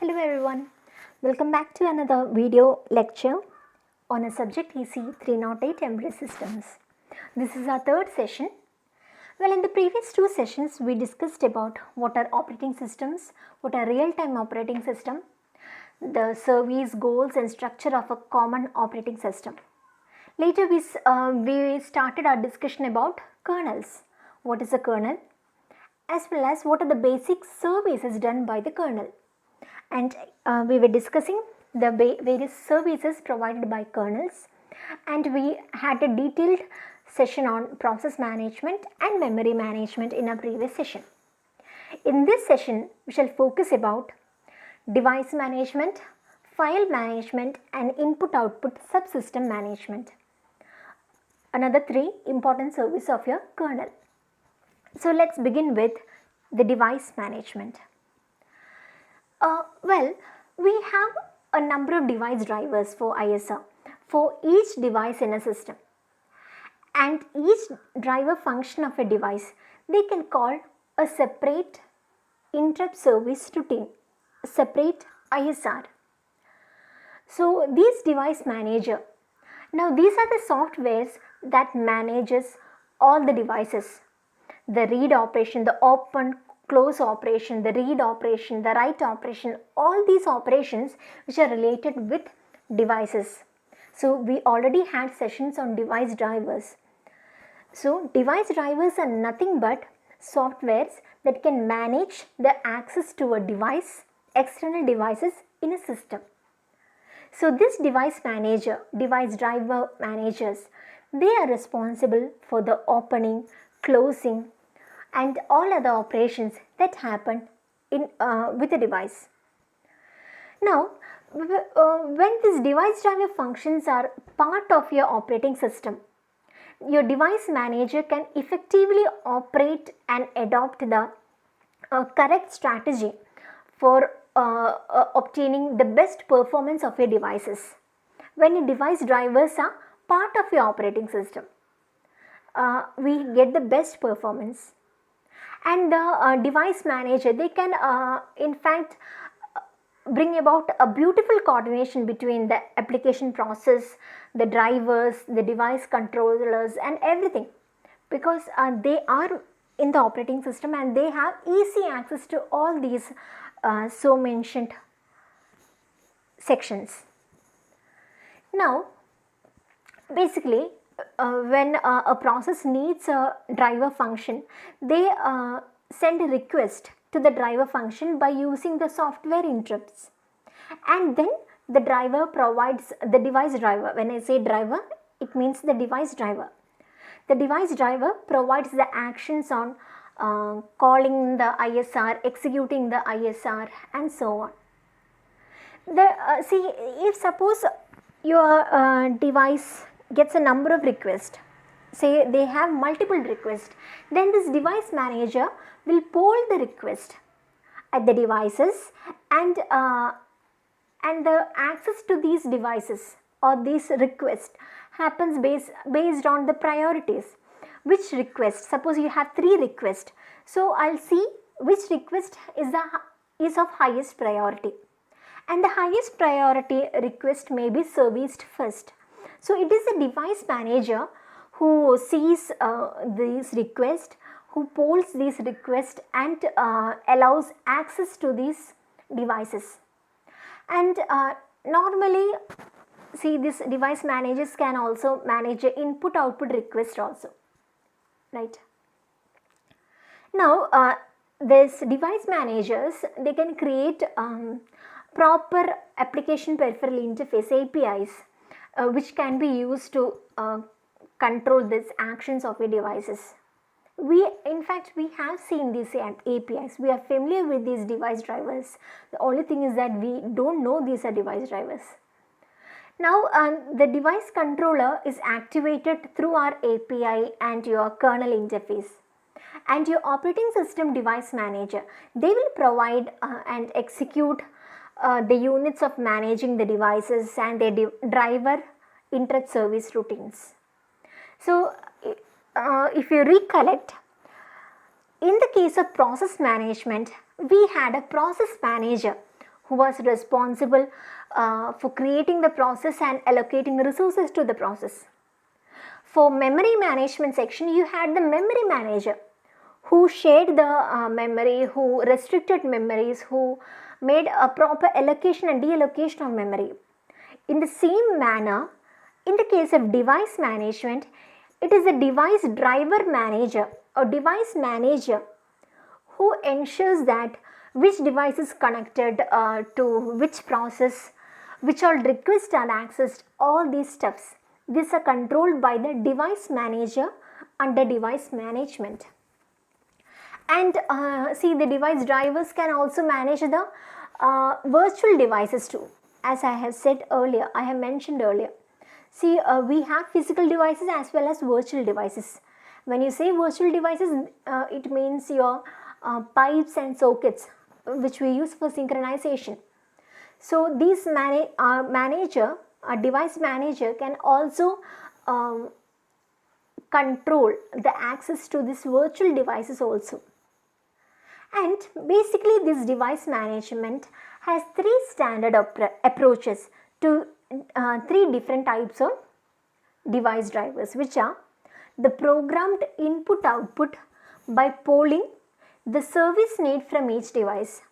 Hello everyone, welcome back to another video lecture on a subject EC 308 Embedded Systems. This is our third session. Well, in the previous two sessions we discussed about what are operating systems, what are real-time operating system, the service, goals and structure of a common operating system. Later we started our discussion about kernels. What is a kernel? As well as what are the basic services done by the kernel. And we were discussing the various services provided by kernels, and we had a detailed session on process management and memory management in our previous session. In this session we shall focus about device management, file management and input-output subsystem management, another three important services of your kernel. So let's begin with the device management. Well, we have a number of device drivers for ISR for each device in a system, and each driver function of a device they can call a separate interrupt service routine, separate ISR. So these device manager, now these are the softwares that manages all the devices, the read operation, the open close operation, the read operation, the write operation, all these operations which are related with devices. So we already had sessions on device drivers. So device drivers are nothing but softwares that can manage the access to a device, external devices in a system. So this device manager, device driver managers, they are responsible for the opening, closing and all other operations that happen in with a device. Now, when these device driver functions are part of your operating system, your device manager can effectively operate and adopt the correct strategy for obtaining the best performance of your devices. When your device drivers are part of your operating system, we get the best performance. And the device manager, they can in fact bring about a beautiful coordination between the application process, the drivers, the device controllers and everything, because they are in the operating system and they have easy access to all these so mentioned sections. Now basically when a process needs a driver function, they send a request to the driver function by using the software interrupts, and then the driver provides the device driver. When I say driver, it means the device driver. The device driver provides the actions on calling the ISR, executing the ISR and so on. See, if suppose your device gets a number of requests, say they have multiple requests, then this device manager will poll the request at the devices, and the access to these devices or these requests happens based on the priorities. Which request, suppose you have three requests, so I'll see which request is of highest priority, and the highest priority request may be serviced first. So it is the device manager who sees these requests, who polls these requests and allows access to these devices. And normally, see, this device managers can also manage input output request also, right? Now this device managers, they can create proper application peripheral interface APIs which can be used to control these actions of your devices. In fact we have seen these APIs, we are familiar with these device drivers. The only thing is that we don't know these are device drivers. Now the device controller is activated through our API and your kernel interface, and your operating system device manager, they will provide and execute the units of managing the devices and their driver interrupt service routines. So if you recollect, in the case of process management, we had a process manager who was responsible for creating the process and allocating resources to the process. For memory management section, you had the memory manager who shared the memory, who restricted memories, who made a proper allocation and deallocation of memory. In the same manner, in the case of device management, it is a device driver manager or device manager who ensures that which device is connected to which process, which all requests are accessed, all these steps. These are controlled by the device manager under device management. And see, the device drivers can also manage the virtual devices too. As I have said earlier, I have mentioned earlier. See, we have physical devices as well as virtual devices. When you say virtual devices, it means your pipes and sockets which we use for synchronization. So, these device manager can also control the access to these virtual devices also. And basically this device management has three standard approaches to three different types of device drivers, which are the programmed input output by polling the service need from each device.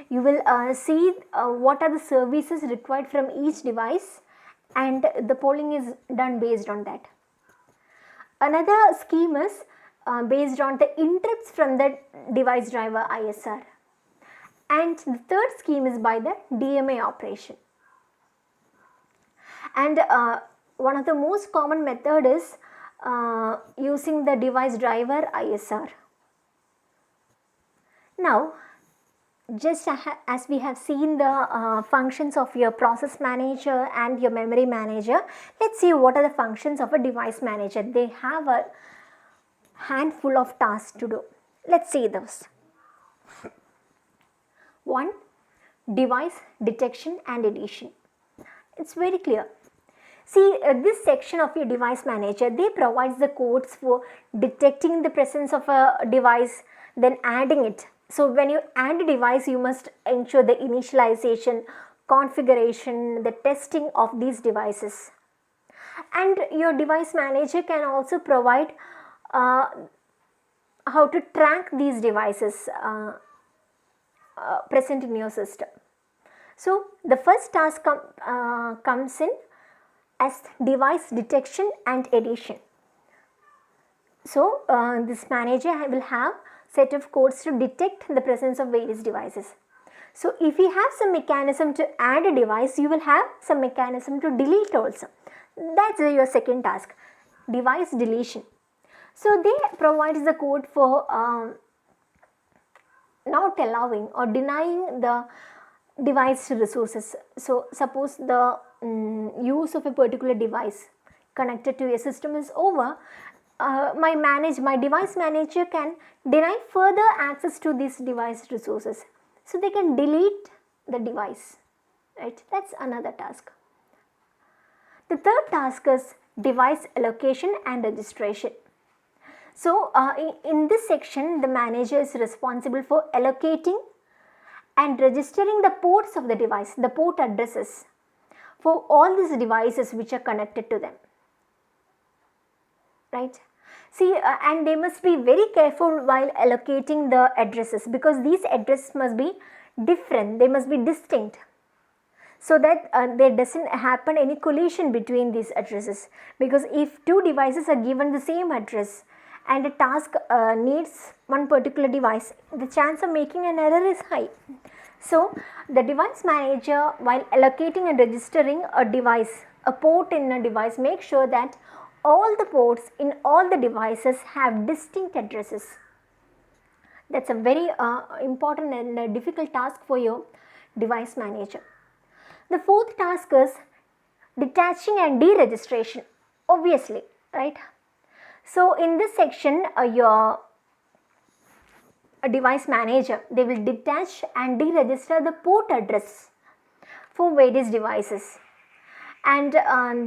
You will see what are the services required from each device, and the polling is done based on that. Another scheme is based on the interrupts from the device driver ISR, and the third scheme is by the DMA operation. And one of the most common method is using the device driver ISR. Now, just as we have seen the functions of your process manager and your memory manager, let's see what are the functions of a device manager. They have a handful of tasks to do. Let's see those. 1. Device detection and addition. It's very clear. See, this section of your device manager, they provides the codes for detecting the presence of a device, then adding it. So when you add a device, you must ensure the initialization, configuration, the testing of these devices. And your device manager can also provide how to track these devices present in your system. So the first task comes in as device detection and addition. So this manager will have set of codes to detect the presence of various devices. So if you have some mechanism to add a device, you will have some mechanism to delete also. That's your second task, device deletion. So they provides the code for not allowing or denying the device resources. So suppose the use of a particular device connected to a system is over, my device manager can deny further access to these device resources. So they can delete the device, right? That's another task. The third task is device allocation and registration. So in this section, the manager is responsible for allocating and registering the ports of the device, the port addresses for all these devices which are connected to them, right? See, and they must be very careful while allocating the addresses, because these addresses must be different, they must be distinct, so that there doesn't happen any collision between these addresses. Because if two devices are given the same address and a task needs one particular device, the chance of making an error is high. So the device manager, while allocating and registering a device, a port in a device, make sure that all the ports in all the devices have distinct addresses. That's a very important and difficult task for your device manager. The fourth task is detaching and deregistration, obviously, right? So in this section, your device manager, they will detach and deregister the port address for various devices. And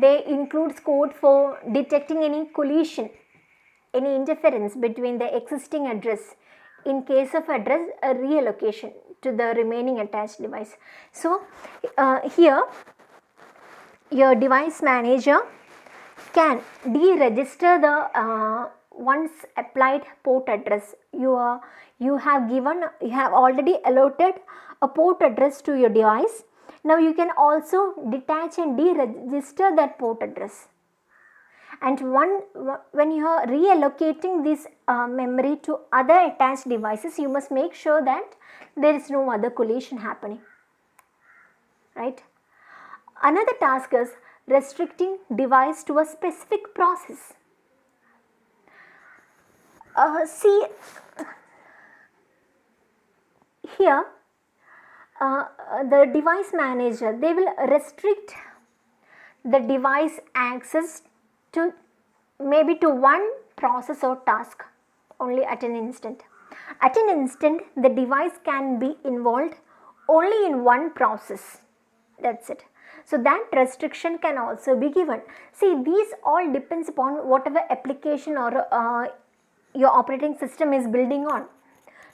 they include code for detecting any collision, any interference between the existing address in case of address reallocation to the remaining attached device. So here your device manager can deregister the once applied port address. You have already allotted a port address to your device. Now you can also detach and deregister that port address. And when you are reallocating this memory to other attached devices, you must make sure that there is no other collision happening, right? Another task is restricting device to a specific process. See here, the device manager, they will restrict the device access to maybe to one process or task only at an instant. At an instant, the device can be involved only in one process. That's it. So that restriction can also be given. See, these all depends upon whatever application or your operating system is building on.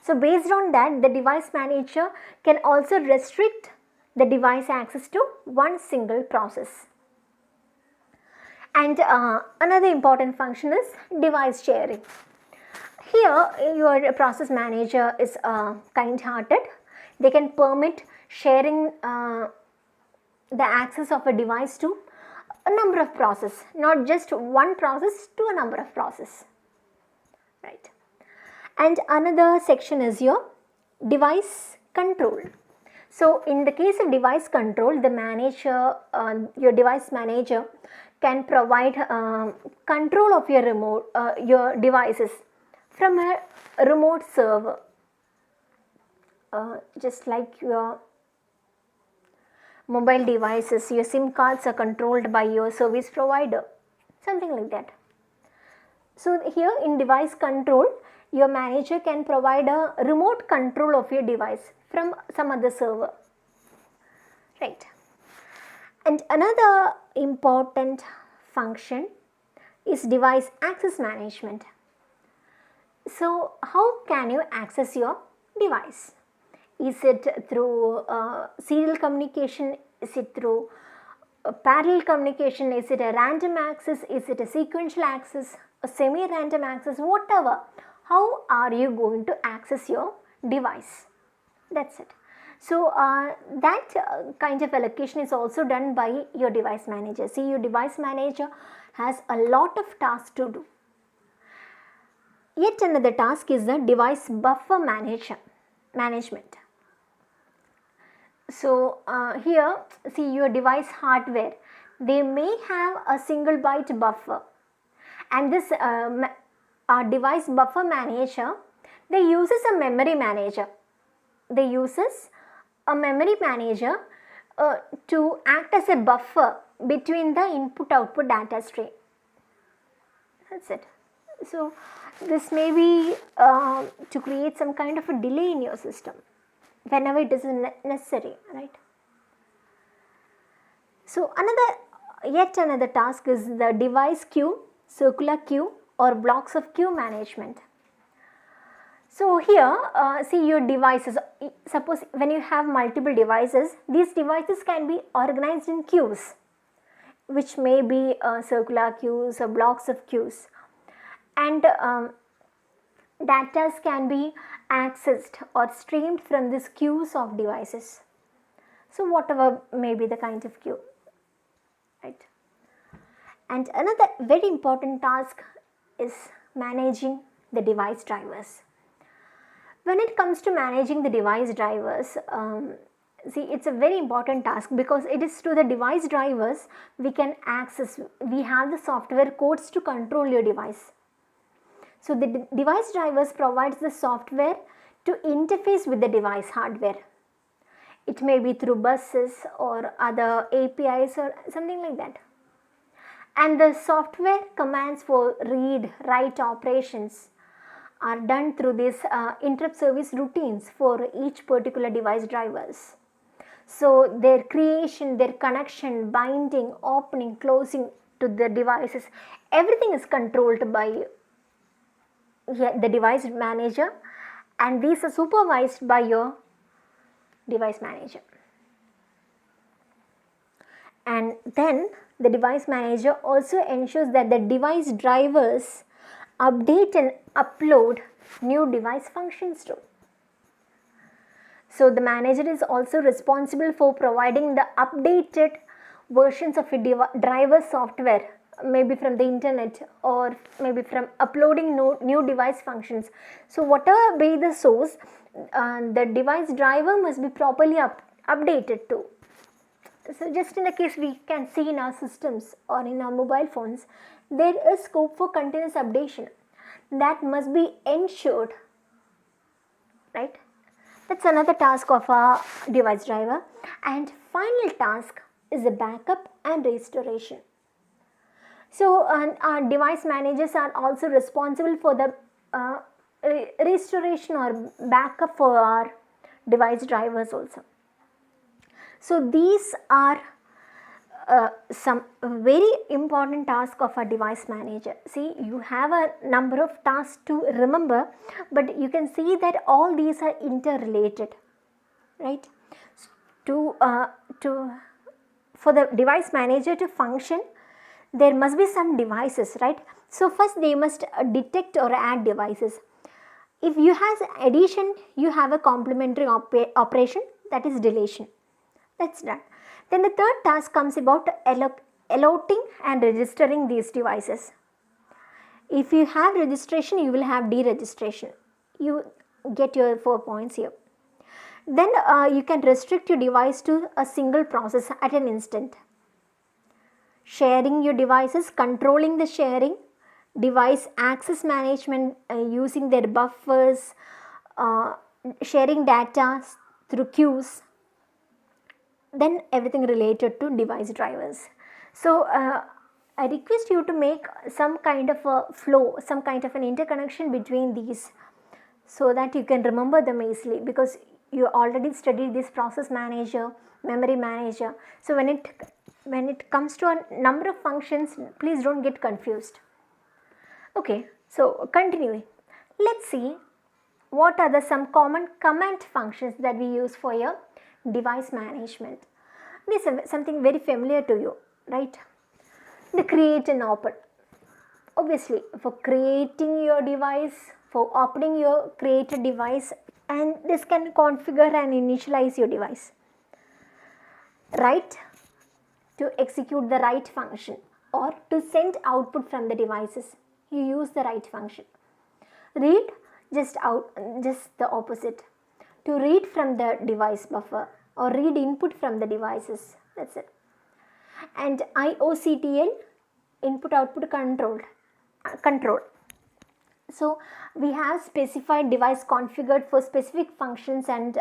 So based on that, the device manager can also restrict the device access to one single process. And another important function is device sharing. Here your process manager is kind-hearted. They can permit sharing the access of a device to a number of processes, not just one process, to a number of processes, right? And another section is your device control. So in the case of device control, the manager, your device manager can provide control of your remote, your devices from a remote server, just like your mobile devices. Your SIM cards are controlled by your service provider, something like that. So here in device control, your manager can provide a remote control of your device from some other server, right? And another important function is device access management. So how can you access your device? Is it through serial communication? Is it through parallel communication? Is it a random access? Is it a sequential access? A semi-random access? Whatever. How are you going to access your device? That's it. So that kind of allocation is also done by your device manager. See, your device manager has a lot of tasks to do. Yet another task is the device buffer management. So here, see, your device hardware, they may have a single byte buffer, and this device buffer manager, they uses a memory manager. They uses a memory manager to act as a buffer between the input-output data stream. That's it. So this may be to create some kind of a delay in your system whenever it is necessary, right? So yet another task is the device queue, circular queue, or blocks of queue management. So here, see, your devices, suppose when you have multiple devices, these devices can be organized in queues, which may be circular queues or blocks of queues, and data can be accessed or streamed from these queues of devices. So whatever may be the kind of queue, right? And another very important task is managing the device drivers. When it comes to managing the device drivers, see, it's a very important task, because it is through the device drivers we can access, we have the software codes to control your device. So the device drivers provides the software to interface with the device hardware. It may be through buses or other APIs or something like that. And the software commands for read, write operations are done through these interrupt service routines for each particular device drivers. So their creation, their connection, binding, opening, closing to the devices, everything is controlled by the device manager, and these are supervised by your device manager. And then the device manager also ensures that the device drivers update and upload new device functions too. So the manager is also responsible for providing the updated versions of a driver software, maybe from the internet or maybe from uploading new device functions. So whatever be the source, the device driver must be properly updated too. So just in the case we can see in our systems or in our mobile phones, there is scope for continuous updation that must be ensured, right? That's another task of a device driver. And final task is the backup and restoration. So our device managers are also responsible for the restoration or backup for our device drivers also. So these are some very important tasks of a device manager. See, you have a number of tasks to remember, but you can see that all these are interrelated, right? For the device manager to function, there must be some devices, right? So first they must detect or add devices. If you have addition, you have a complementary operation, that is deletion. That's done. Then the third task comes about allotting and registering these devices. If you have registration, you will have deregistration. You get your 4 points here. Then you can restrict your device to a single process at an instant. Sharing your devices, controlling the sharing, device access management using their buffers, sharing data through queues, then everything related to device drivers. So I request you to make some kind of a flow, some kind of an interconnection between these so that you can remember them easily, because you already studied this process manager, memory manager. So when it comes to a number of functions, please don't get confused. Okay, so continuing, let's see what are some common command functions that we use for your device management. This is something very familiar to you, right? The create and open. Obviously, for creating your device, for opening your created device, and this can configure and initialize your device. Write to execute the write function, or to send output from the devices, you use the write function. Read, just the opposite, to read from the device buffer or read input from the devices. That's it. And IOCTL, input output control. So we have specified device configured for specific functions and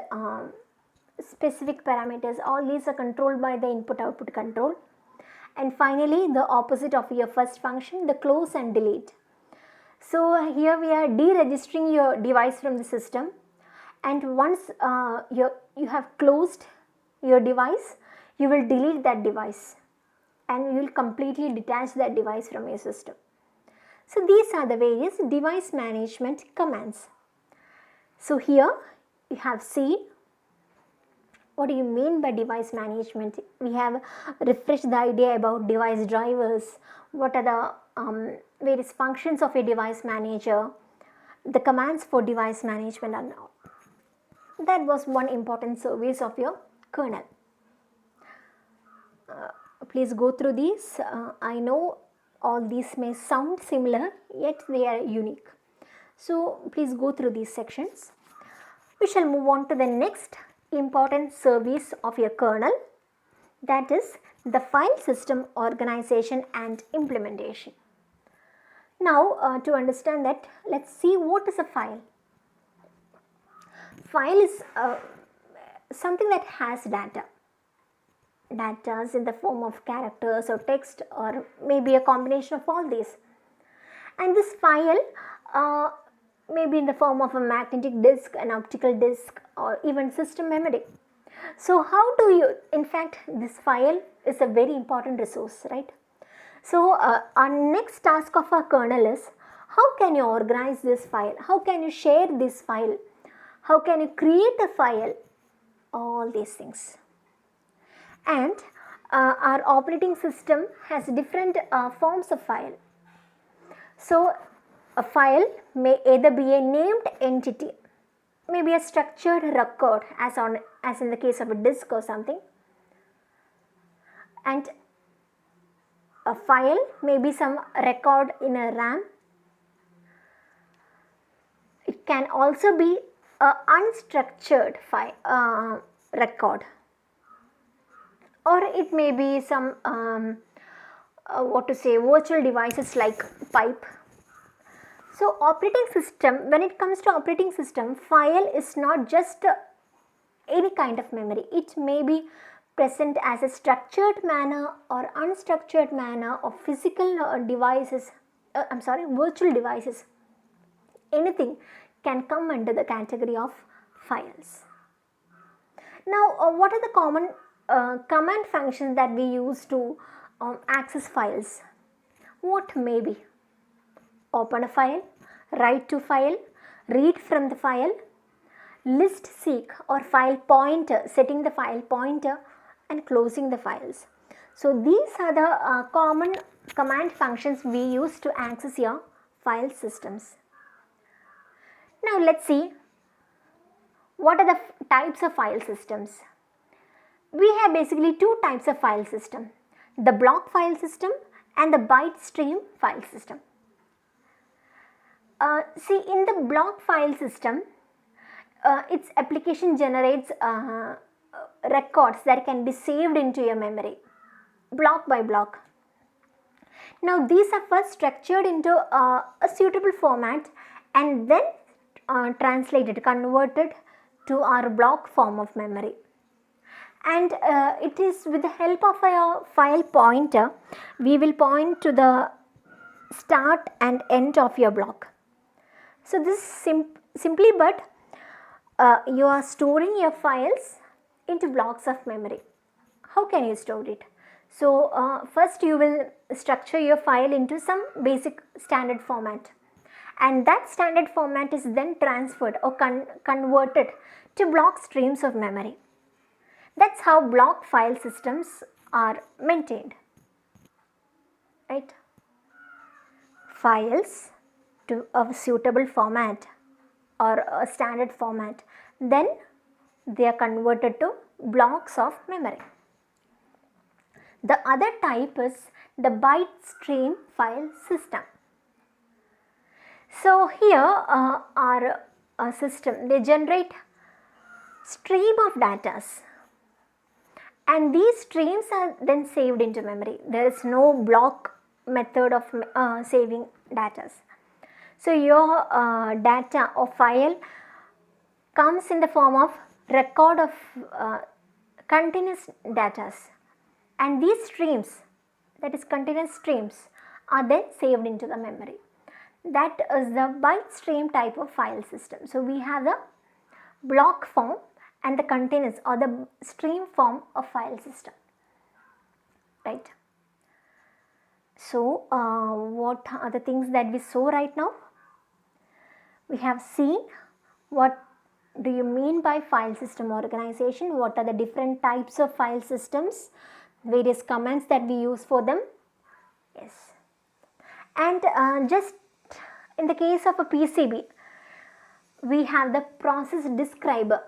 specific parameters. All these are controlled by the input output control. And finally, the opposite of your first function, the close and delete. So here we are deregistering your device from the system, and once you have closed your device, you will delete that device and you will completely detach that device from your system. So these are the various device management commands. So here you have seen what do you mean by device management. We have refreshed the idea about device drivers, what are the various functions of a device manager, the commands for device management are now. That was one important service of your kernel. Please go through these. I know all these may sound similar, yet they are unique. So please go through these sections. We shall move on to the next important service of your kernel, that is the file system organization and implementation. Now to understand that, let's see what is a file. File is something that has data in the form of characters or text, or maybe a combination of all these. And this file may be in the form of a magnetic disk, an optical disk, or even system memory. So how do you, in fact, this file is a very important resource, right? So our next task of our kernel is, how can you organize this file? How can you share this file? How can you create a file? all these things. And our operating system has different forms of file. So a file may either be a named entity, maybe a structured record as in the case of a disk or something, and a file may be some record in a RAM. It can also be a unstructured file record, or it may be some virtual devices like pipe. So operating system, when it comes to operating system, file is not just any kind of memory. It may be present as a structured manner or unstructured manner of physical devices, virtual devices. Anything can come under the category of files. Now, what are the common command functions that we use to access files? What may be? Open a file, write to file, read from the file, list seek or file pointer, setting the file pointer and closing the files. So these are the common command functions we use to access your file systems. Now let's see what are the types of file systems. We have basically two types of file system, the block file system and the byte stream file system. See, in the block file system, its application generates records that can be saved into your memory, block by block. Now these are first structured into a suitable format and then converted to our block form of memory. And it is with the help of a file pointer, we will point to the start and end of your block. So this simply but you are storing your files into blocks of memory. How can you store it? So first you will structure your file into some basic standard format, and that standard format is then transferred or converted to block streams of memory. That's how block file systems are maintained, right? Files to a suitable format or a standard format, then they are converted to blocks of memory. The other type is the byte stream file system. So here our system, they generate stream of data, and these streams are then saved into memory. There is no block method of saving data. So your data or file comes in the form of record of continuous data, and these streams, that is continuous streams, are then saved into the memory. That is the byte stream type of file system. So we have the block form and the continuous or the stream form of file system, right? So what are the things that we saw right now? We have seen what do you mean by file system organization, what are the different types of file systems, various commands that we use for them. Yes. And just in the case of a PCB, we have the process describer,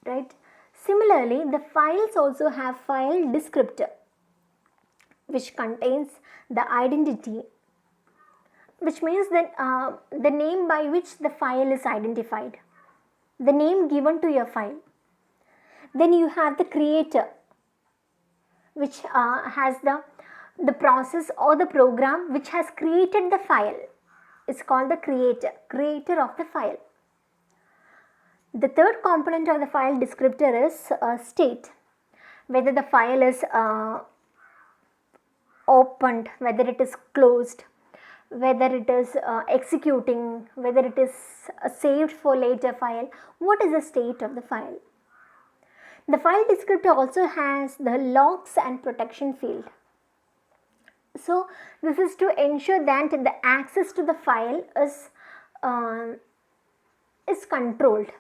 right? Similarly, the files also have file descriptor, which contains the identity, which means that the name by which the file is identified, the name given to your file. Then you have the creator, which has the process or the program which has created the file. It's called the creator of the file. The third component of the file descriptor is state, whether the file is opened, whether it is closed, whether it is executing, whether it is saved for later file, what is the state of the file. The file descriptor also has the logs and protection field. So this is to ensure that the access to the file is controlled.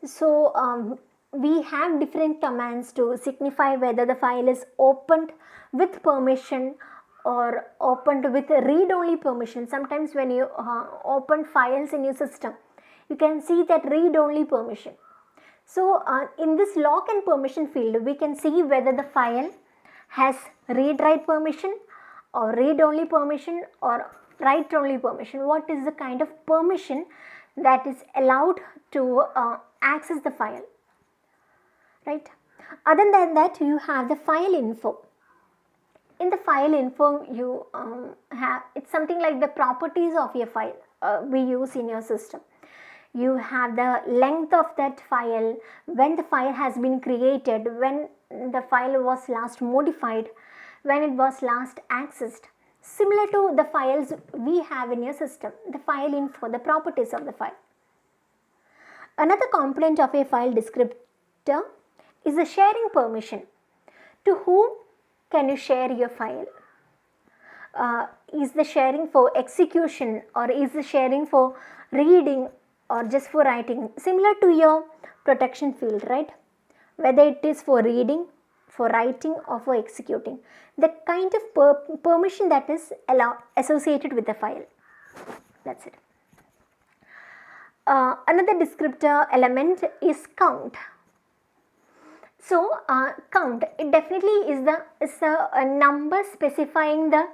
So we have different commands to signify whether the file is opened with permission or opened with read-only permission. Sometimes when you open files in your system, you can see that read-only permission. So in this lock and permission field, we can see whether the file has read-write permission or read-only permission or write-only permission. What is the kind of permission that is allowed to access the file, right? Other than that, you have the file info. In the file info, you have, it's something like the properties of your file we use in your system. You have the length of that file, when the file has been created, when the file was last modified, when it was last accessed. Similar to the files we have in your system, the file info, the properties of the file. Another component of a file descriptor is the sharing permission. To whom can you share your file? Is the sharing for execution, or is the sharing for reading, or just for writing? Similar to your protection field, right? Whether it is for reading, for writing, or for executing. The kind of permission that is associated with the file. That's it. Another descriptor element is count. So count, it definitely is a number specifying the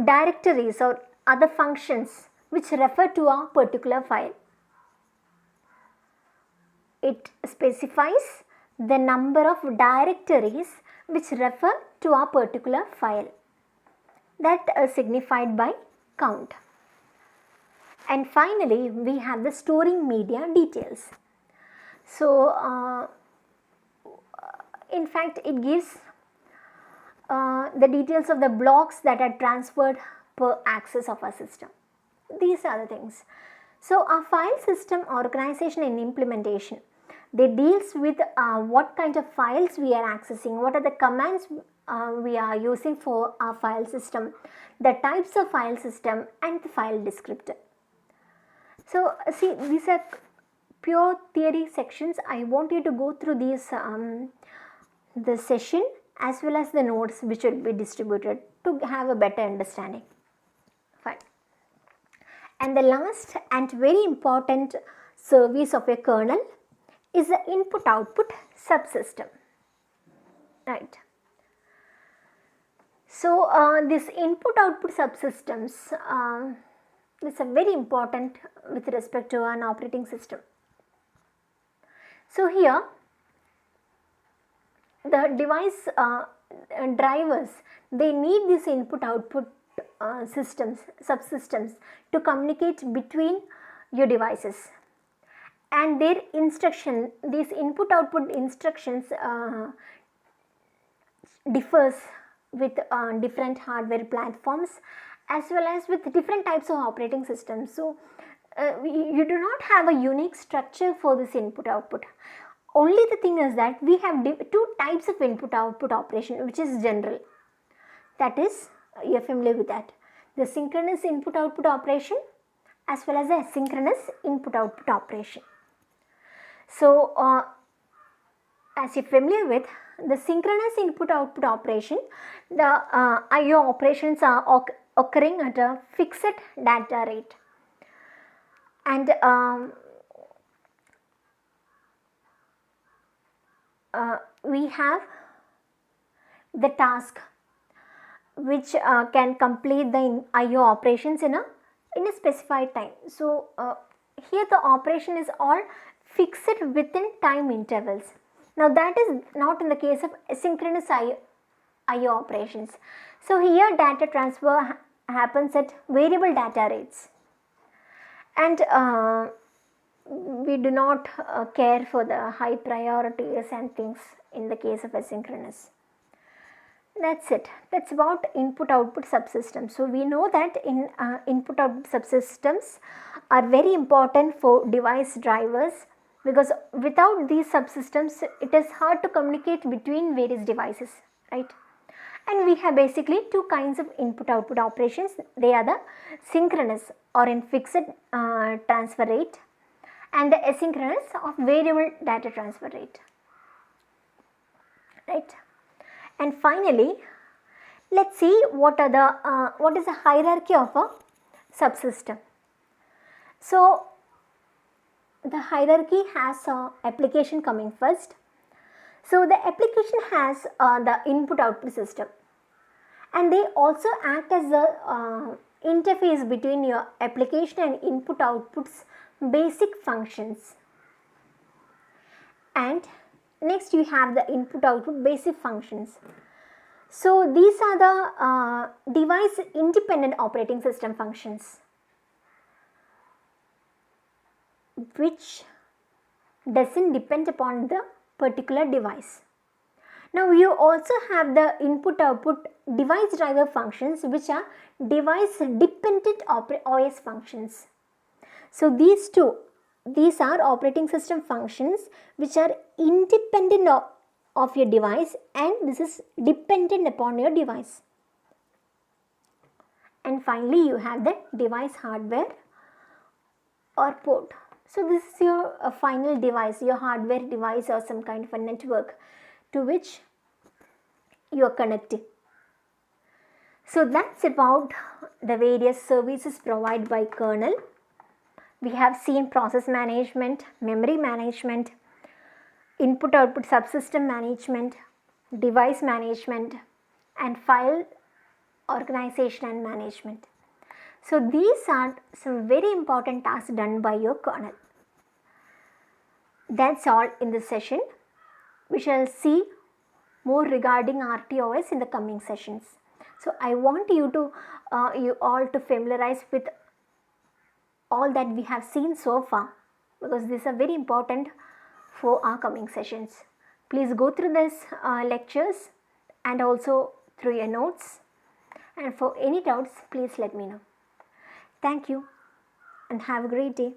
directories or other functions which refer to a particular file. It specifies the number of directories which refer to a particular file, that is signified by count. And finally, we have the storing media details. So in fact, it gives the details of the blocks that are transferred per access of our system. These are the things. So our file system organization and implementation, they deals with what kind of files we are accessing, what are the commands we are using for our file system, the types of file system, and the file descriptor. So see, these are pure theory sections. I want you to go through these the session as well as the notes which will be distributed to have a better understanding. Fine. And the last and very important service of a kernel is the input-output subsystem, right? So this input-output subsystems is a very important with respect to an operating system. So here the device drivers, they need these input-output subsystems to communicate between your devices, and their instruction, these input-output instructions differs with different hardware platforms as well as with different types of operating systems. So you do not have a unique structure for this input-output. Only the thing is that we have two types of input-output operation, which is general. That is, you are familiar with that. The synchronous input-output operation as well as the asynchronous input-output operation. So as you are familiar with the synchronous input-output operation, the I/O operations are occurring at a fixed data rate, and we have the task which can complete the I/O operations in a specified time. So here the operation is all fixed within time intervals. Now that is not in the case of asynchronous I/O operations. So here data transfer happens at variable data rates, and we do not care for the high priorities and things in the case of asynchronous. That's it. That's about input-output subsystems. So we know that in input-output subsystems are very important for device drivers, because without these subsystems it is hard to communicate between various devices, right? And we have basically two kinds of input-output operations. They are the synchronous or in fixed transfer rate, and the asynchronous of variable data transfer rate, right? And finally, let's see what is the hierarchy of a subsystem. So the hierarchy has application coming first. So the application has the input output system, and they also act as the interface between your application and input outputs basic functions. And next you have the input output basic functions. So these are the device independent operating system functions, which doesn't depend upon the particular device. Now you also have the input output device driver functions, which are device dependent OS functions. So these are operating system functions which are independent of your device, and this is dependent upon your device. And finally you have the device hardware or port. So this is your final device, your hardware device or some kind of a network to which you are connecting. So that's about the various services provided by kernel. We have seen process management, memory management, input output subsystem management, device management, and file organization and management. So these are some very important tasks done by your kernel. That's all in this session. We shall see more regarding RTOS in the coming sessions. So I want you all to familiarize with all that we have seen so far, because these are very important for our coming sessions. Please go through these lectures and also through your notes, and for any doubts please let me know. Thank you and have a great day.